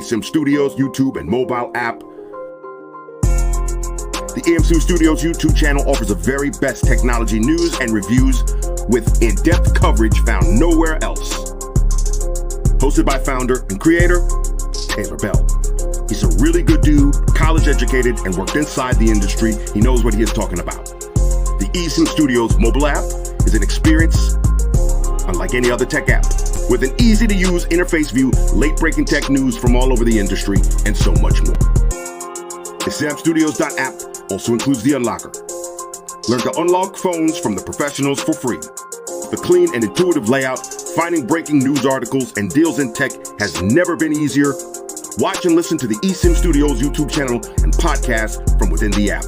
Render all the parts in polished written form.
eSIM Studios YouTube and mobile app. The eSIM Studios YouTube channel offers the very best technology news and reviews with in-depth coverage found nowhere else. Hosted by founder and creator, Taylor Bell. He's a really good dude, college educated, and worked inside the industry. He knows what he is talking about. The eSIM Studios mobile app is an experience unlike any other tech app, with an easy-to-use interface view, late-breaking tech news from all over the industry, and so much more. esimstudios.app also includes the unlocker. Learn to unlock phones from the professionals for free. The clean and intuitive layout, finding breaking news articles and deals in tech has never been easier. Watch and listen to the eSIM Studios YouTube channel and podcast from within the app.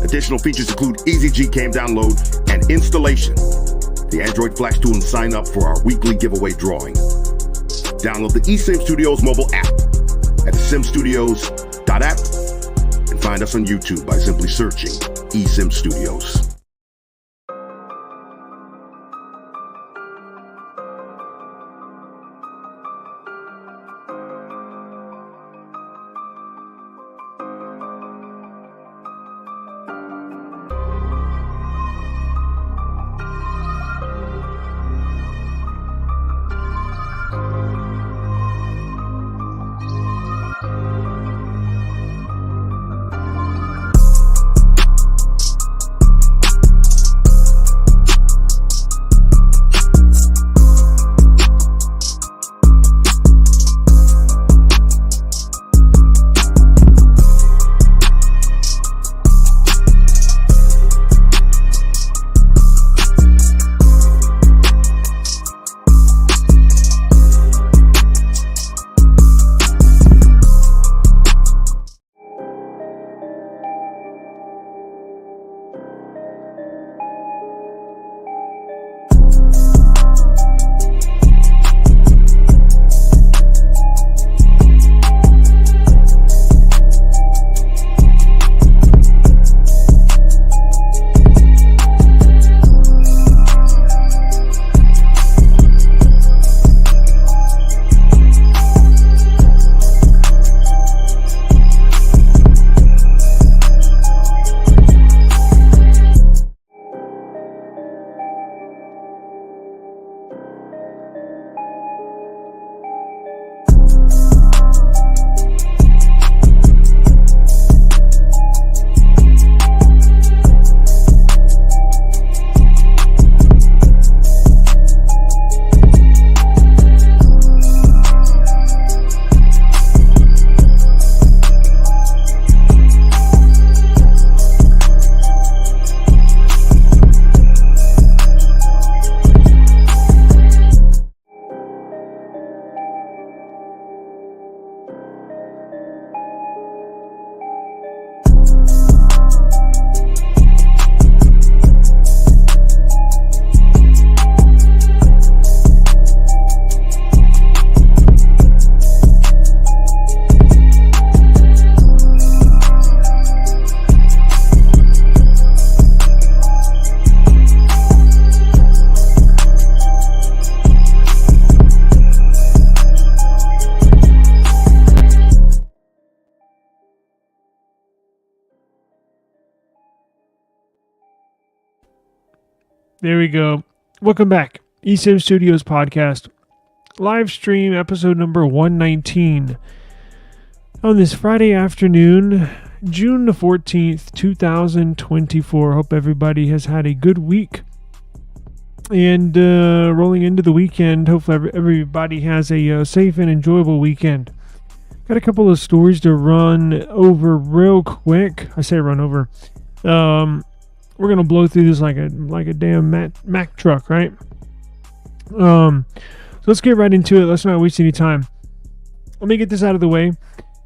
Additional features include easy Gcam download and installation, the Android Flash tool, and sign up for our weekly giveaway drawing. Download the eSIM Studios mobile app at esimstudios.app and find us on YouTube by simply searching eSIM Studios. There we go. Welcome back. eSIM Studios podcast. Live stream episode number 119. On this Friday afternoon, June the 14th, 2024. Hope everybody has had a good week. And rolling into the weekend, hopefully everybody has a safe and enjoyable weekend. Got a couple of stories to run over real quick. I say run over. We're gonna blow through this like a damn Mack truck, right? So let's get right into it. Let's not waste any time. Let me get this out of the way.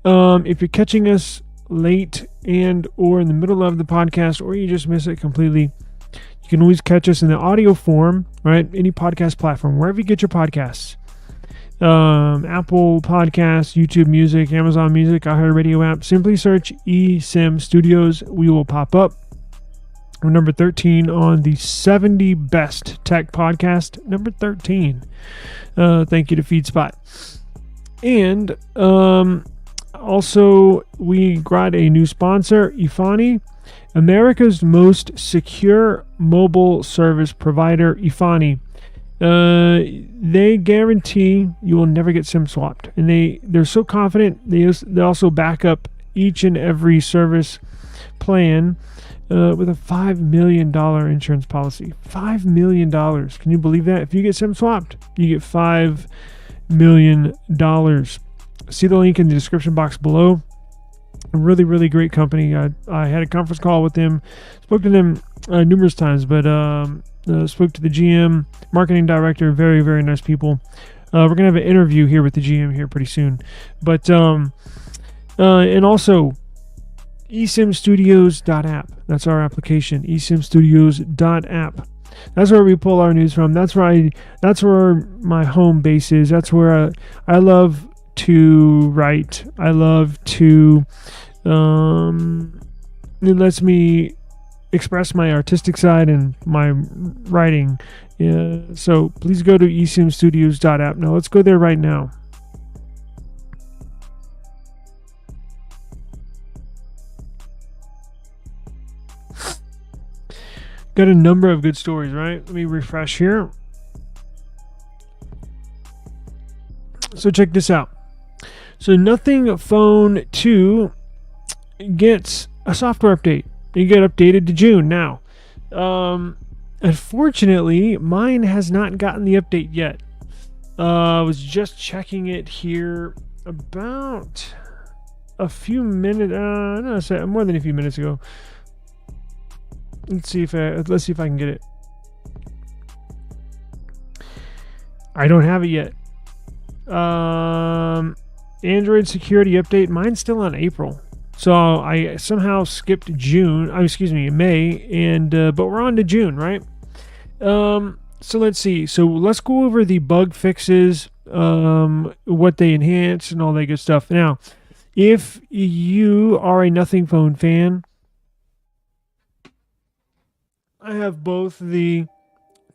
If you're catching us late and or in the middle of the podcast, or you just miss it completely, you can always catch us in the audio form, right? Any podcast platform, wherever you get your podcasts. Apple Podcasts, YouTube Music, Amazon Music, iHeartRadio app. Simply search eSIM Studios. We will pop up. We're number 13 on the 70 Best Tech Podcast. Number 13. Thank you to FeedSpot. And also, we got a new sponsor, Efani, America's most secure mobile service provider, Efani. They guarantee you will never get SIM swapped, and they're so confident they also back up each and every service plan with a $5 million insurance policy. $5 million. Can you believe that? If you get SIM swapped, you get $5 million. See the link in the description box below. A really, really great company. I had a conference call with them, spoke to them numerous times, but spoke to the GM, marketing director, very, very nice people. We're going to have an interview here with the GM here pretty soon. But, and also, esimstudios.app. That's our application, esimstudios.app. That's where we pull our news from. That's where my home base is. That's where I love to write. I love to, it lets me express my artistic side and my writing. So please go to esimstudios.app. Now let's go there right now. Got a number of good stories, right? Let me refresh here. So check this out. So Nothing Phone 2 gets a software update. You get updated to June now. Unfortunately, mine has not gotten the update yet. I was just checking it here about a few minutes. No, more than a few minutes ago. Let's see if I can get it. I don't have it yet. Android security update. Mine's still on April, so I somehow skipped June. May, and but we're on to June, right? So let's see. So let's go over the bug fixes, what they enhance, and all that good stuff. Now, if you are a Nothing Phone fan, I have both the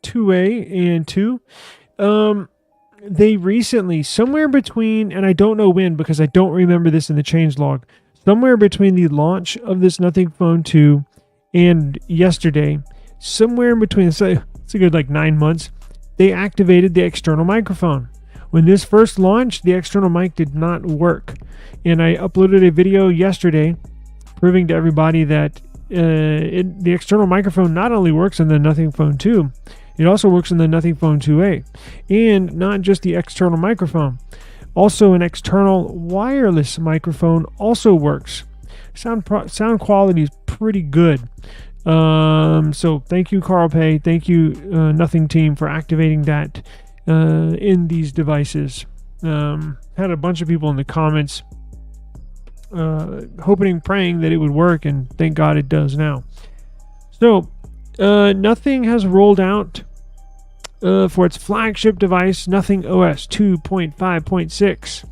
2A and 2. They recently, somewhere between, and I don't know when because I don't remember this in the changelog, somewhere between the launch of this Nothing Phone 2 and yesterday, somewhere in between, it's a good like 9 months, they activated the external microphone. When this first launched, the external mic did not work. And I uploaded a video yesterday proving to everybody that the external microphone not only works on the Nothing Phone 2, it also works on the Nothing Phone 2A. And not just the external microphone. Also an external wireless microphone also works. Sound quality is pretty good. So thank you, Carl Pay. Thank you, Nothing Team, for activating that in these devices. Had a bunch of people in the comments hoping and praying that it would work, and thank God it does now. So Nothing has rolled out for its flagship device, Nothing OS 2.5.6,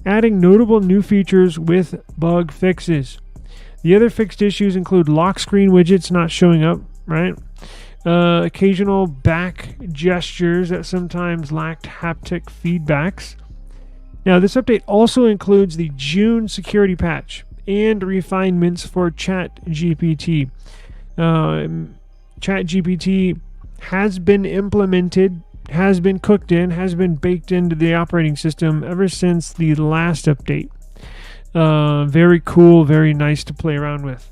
adding notable new features with bug fixes. The other fixed issues include lock screen widgets not showing up, right? Occasional back gestures that sometimes lacked haptic feedbacks. Now, this update also includes the June security patch and refinements for ChatGPT. ChatGPT has been implemented, has been cooked in, has been baked into the operating system ever since the last update. Very cool, very nice to play around with.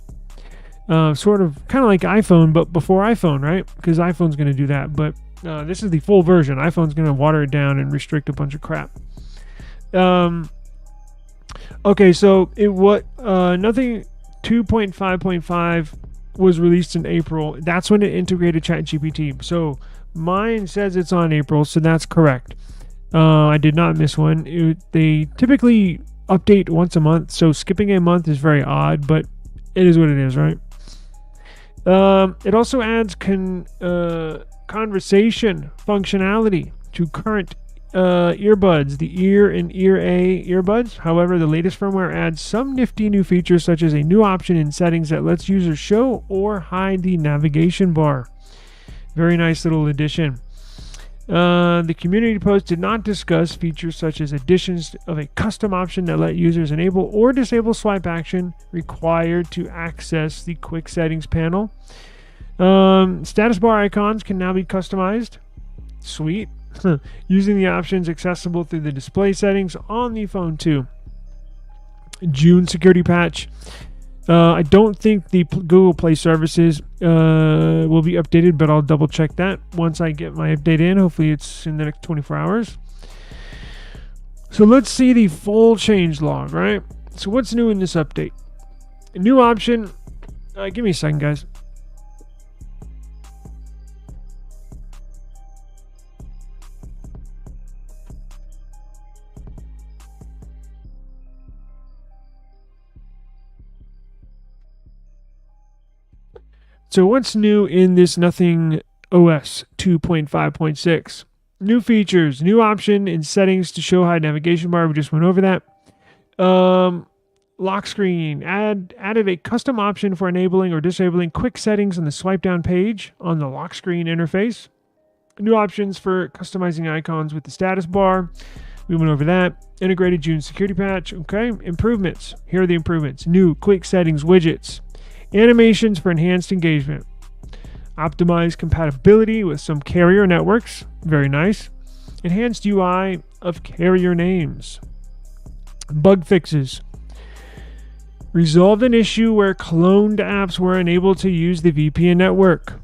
Sort of kind of like iPhone, but before iPhone, right? Because iPhone's going to do that. But this is the full version. iPhone's going to water it down and restrict a bunch of crap. Okay, so Nothing 2.5.5 was released in April. That's when it integrated ChatGPT. So mine says it's on April, so that's correct. I did not miss one. They typically update once a month, so skipping a month is very odd, but it is what it is, right? It also adds conversation functionality to current earbuds, the Ear and Ear A earbuds. However, the latest firmware adds some nifty new features, such as a new option in settings that lets users show or hide the navigation bar. Very nice little addition. The community post did not discuss features such as additions of a custom option that let users enable or disable swipe action required to access the quick settings panel. Status bar icons can now be customized. Sweet. Using the options accessible through the display settings on the phone too. June security patch. I don't think the Google Play services will be updated, but I'll double check that once I get my update in. Hopefully it's in the next 24 hours. So let's see the full change log, right? So what's new in this update? A new option. Give me a second, guys. So what's new in this Nothing OS 2.5.6? New features, new option in settings to show hide navigation bar. We just went over that. Lock screen. Added a custom option for enabling or disabling quick settings on the swipe down page on the lock screen interface. New options for customizing icons with the status bar. We went over that. Integrated June security patch. Okay. Improvements. Here are the improvements. New quick settings widgets. Animations for enhanced engagement. Optimized compatibility with some carrier networks. Very nice. Enhanced UI of carrier names. Bug fixes. Resolved an issue where cloned apps were unable to use the VPN network.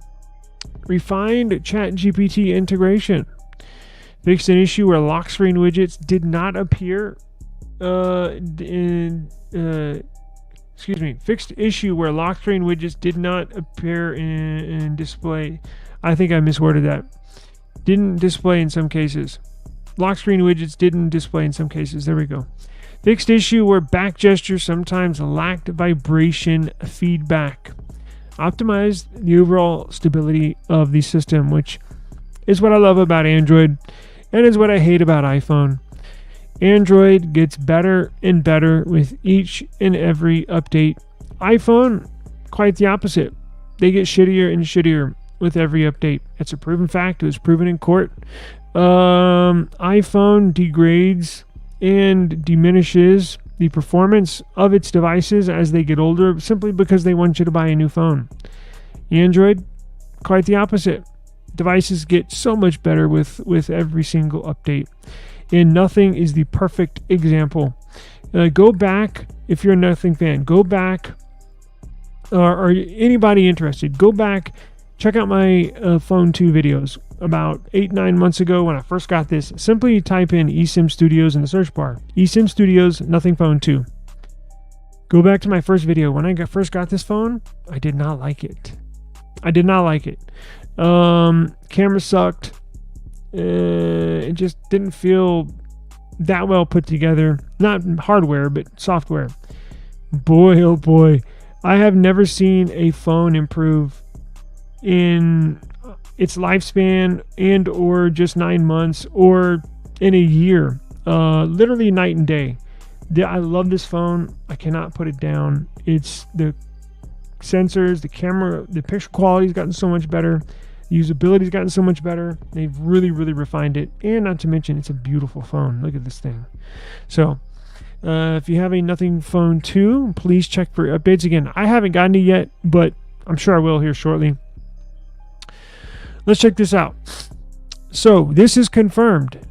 Refined ChatGPT integration. Fixed an issue where lock screen widgets did not appear fixed issue where lock screen widgets did not appear in display. I think I misworded that. Didn't display in some cases. Lock screen widgets didn't display in some cases. There we go. Fixed issue where back gestures sometimes lacked vibration feedback. Optimized the overall stability of the system, which is what I love about Android and is what I hate about iPhone. Android gets better and better with each and every update. iPhone, quite the opposite. They get shittier and shittier with every update. It's a proven fact. It was proven in court. iPhone degrades and diminishes the performance of its devices as they get older simply because they want you to buy a new phone. Android, quite the opposite. Devices get so much better with every single update. And Nothing is the perfect example. Go back, if you're a Nothing fan, go back, or anybody interested, go back, check out my Phone 2 videos about 8-9 months ago when I first got this. Simply type in eSIM Studios in the search bar. eSIM Studios, Nothing Phone 2. Go back to my first video. When I first got this phone, I did not like it. Camera sucked. It just didn't feel that well put together. Not hardware, but software. Boy, oh boy. I have never seen a phone improve in its lifespan and or just 9 months or in a year. Literally night and day. I love this phone. I cannot put it down. It's the sensors, the camera, the picture quality's gotten so much better. Usability's gotten so much better. They've really, really refined it. And not to mention, it's a beautiful phone. Look at this thing. So, if you have a Nothing Phone 2, please check for updates. Again, I haven't gotten it yet, but I'm sure I will here shortly. Let's check this out. So, this is confirmed.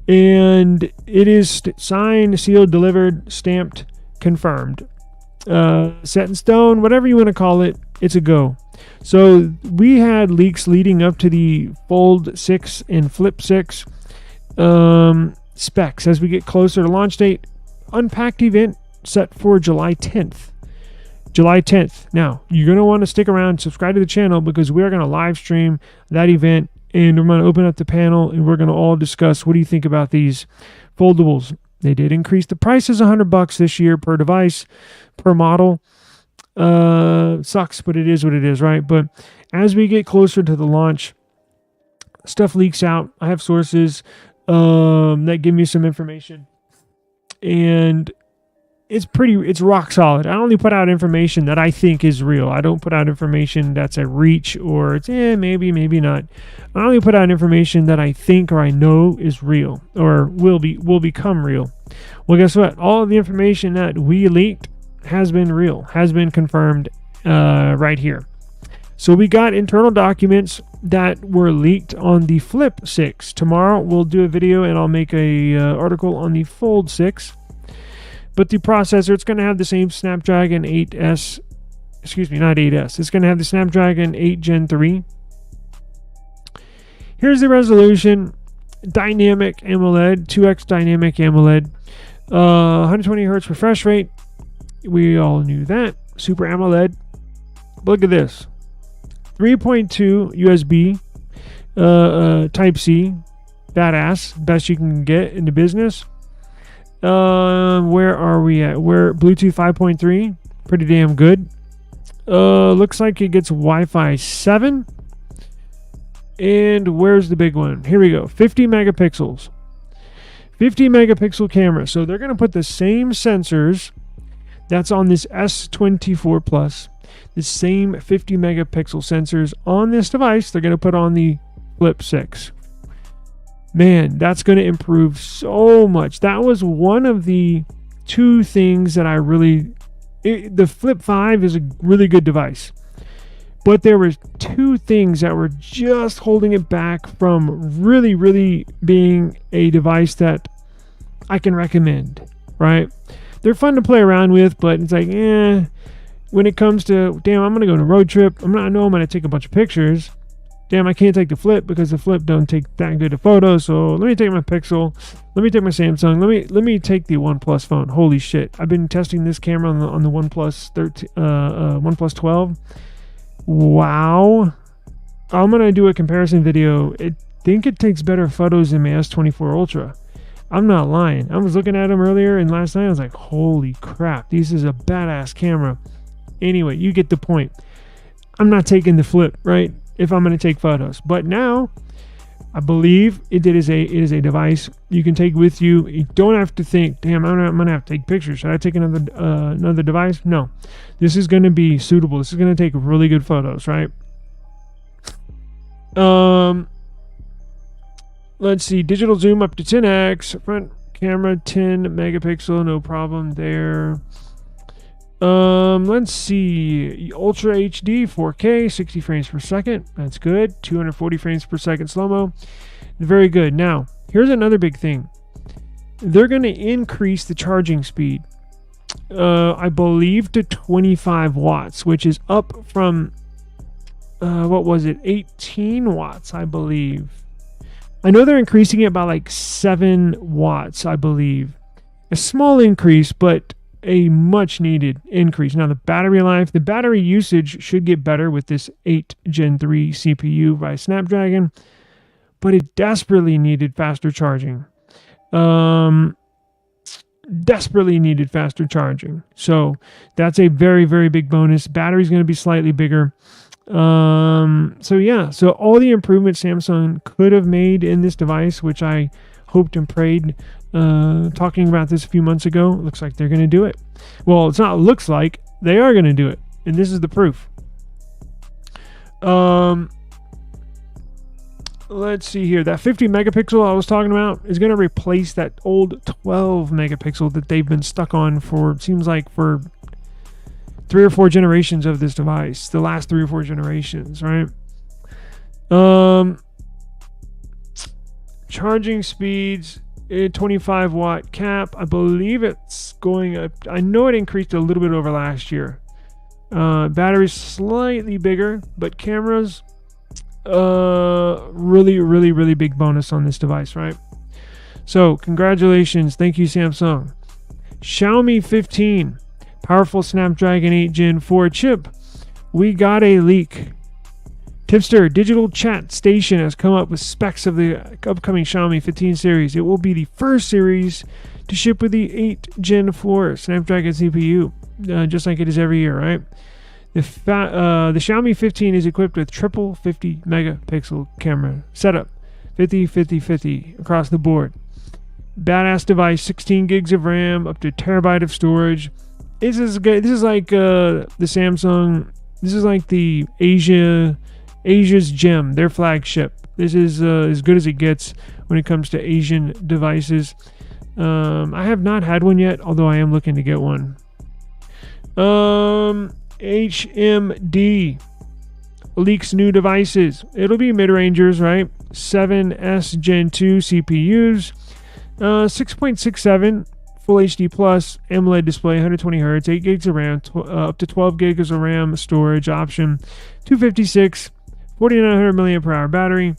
And it is signed, sealed, delivered, stamped, confirmed. Set in stone, whatever you want to call it, it's a go. So we had leaks leading up to the Fold 6 and Flip 6 specs. As we get closer to launch date, Unpacked event set for July 10th. July 10th. Now, you're going to want to stick around, subscribe to the channel, because we're going to live stream that event, and we're going to open up the panel, and we're going to all discuss what do you think about these foldables. They did increase the prices $100 this year per device, per model. Sucks, but it is what it is, right? But as we get closer to the launch, stuff leaks out. I have sources that give me some information, and it's rock solid. I only put out information that I think is real. I don't put out information that's a reach or it's maybe not. I only put out information that I think or I know is real or will become real. Well, guess what? All of the information that we leaked has been real, has been confirmed right here. So we got internal documents that were leaked on the Flip 6. Tomorrow we'll do a video and I'll make a article on the Fold 6. But the processor, it's going to have the same Snapdragon 8S, not 8S. It's going to have the Snapdragon 8 Gen 3. Here's the resolution. Dynamic AMOLED, 2x dynamic AMOLED. 120 hertz refresh rate. We all knew that. Super AMOLED. Look at this. 3.2 USB Type-C. Badass. Best you can get in the business. Where are we at? We're Bluetooth 5.3. Pretty damn good. Looks like it gets Wi-Fi 7. And where's the big one? Here we go. 50 megapixels. 50 megapixel camera. So they're going to put the same sensors that's on this S24 Plus. The same 50 megapixel sensors on this device. They're going to put on the Flip 6. Man, that's going to improve so much. That was one of the two things that the Flip 5 is a really good device. But there were two things that were just holding it back from really, really being a device that I can recommend, right? They're fun to play around with, but it's like, when it comes to, damn, I'm going to go on a road trip. I know I'm going to take a bunch of pictures. Damn, I can't take the Flip because the Flip don't take that good of photos. So let me take my Pixel. Let me take my Samsung. Let me take the OnePlus phone. Holy shit! I've been testing this camera on the OnePlus 12. Wow! I'm gonna do a comparison video. I think it takes better photos than my S24 Ultra. I'm not lying. I was looking at them earlier and last night I was like, holy crap! This is a badass camera. Anyway, you get the point. I'm not taking the Flip, right? If I'm going to take photos. But now, I believe it is a device you can take with you. You don't have to think, damn, I'm going to have to take pictures. Should I take another device? No. This is going to be suitable. This is going to take really good photos, right? Let's see. Digital zoom up to 10x. Front camera 10 megapixel. No problem there. Let's see. Ultra HD 4K 60 frames per second. That's good. 240 frames per second slow-mo. Very good. Now, here's another big thing. They're going to increase the charging speed. I believe to 25 watts, which is up from 18 watts, I believe. I know they're increasing it by like 7 watts, I believe. A small increase, but a much needed increase. Now the battery usage should get better with this 8 Gen 3 CPU by Snapdragon, but it desperately needed faster charging. So that's a very, very big bonus. Battery's going to be slightly bigger. So all the improvements Samsung could have made in this device, which I hoped and prayed, talking about this a few months ago, looks like they're going to do it. Well, it's not looks like, they are going to do it, and this is the proof. Let's see here. That 50 megapixel I was talking about is going to replace that old 12 megapixel that they've been stuck on for, it seems like, for 3 or 4 generations of this device. The last 3 or 4 generations, right? Charging speeds, 25 watt cap. I believe it's going up. I know it increased a little bit over last year. Battery's slightly bigger, but cameras, really, really, really big bonus on this device, right? So congratulations. Thank you, Samsung. Xiaomi 15, powerful Snapdragon 8 Gen 4 chip. We got a leak. Tipster Digital Chat Station has come up with specs of the upcoming Xiaomi 15 series. It will be the first series to ship with the 8 Gen 4 Snapdragon CPU, just like it is every year, right? The Xiaomi 15 is equipped with triple 50 megapixel camera setup, 50, 50, 50 across the board. Badass device, 16 gigs of RAM, up to a terabyte of storage. This is good. This is like the Samsung. This is like the Asia's gem, their flagship. This is as good as it gets when it comes to Asian devices. I have not had one yet, although I am looking to get one. HMD leaks new devices. It'll be mid-rangers, right? 7S Gen 2 CPUs, 6.67 Full HD Plus AMOLED display, 120 Hz, 8 gigs of RAM, up to 12 gigs of RAM storage option, 256, 4900 mAh battery,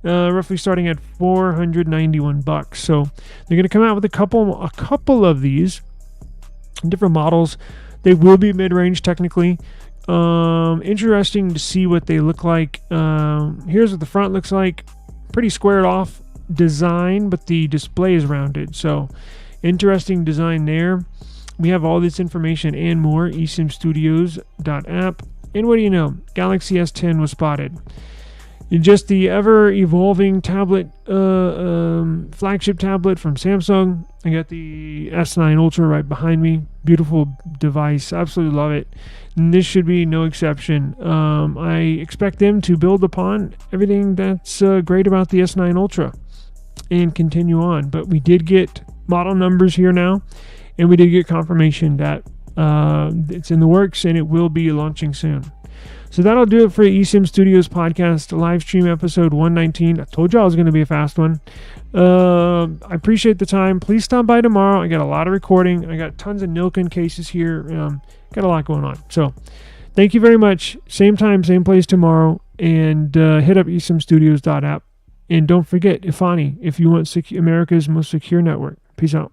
roughly starting at $491. So they're going to come out with a couple of these different models. They will be mid-range technically. Interesting to see what they look like. Here's what the front looks like. Pretty squared off design, but the display is rounded. So interesting design there. We have all this information and more. esimstudios.app. And what do you know? Galaxy S10 was spotted. Just the ever-evolving tablet, flagship tablet from Samsung. I got the S9 Ultra right behind me. Beautiful device. Absolutely love it. And this should be no exception. I expect them to build upon everything that's great about the S9 Ultra and continue on. But we did get model numbers here now, and we did get confirmation that it's in the works and it will be launching soon. So that'll do it for the eSIM Studios podcast live stream episode 119. I told you I was going to be a fast one. I appreciate the time. Please stop by tomorrow. I got a lot of recording. I got tons of Nilkin cases here. Got a lot going on. So thank you very much. Same time, same place tomorrow. And hit up esimstudios.app. And don't forget Efani if you want America's most secure network. Peace out.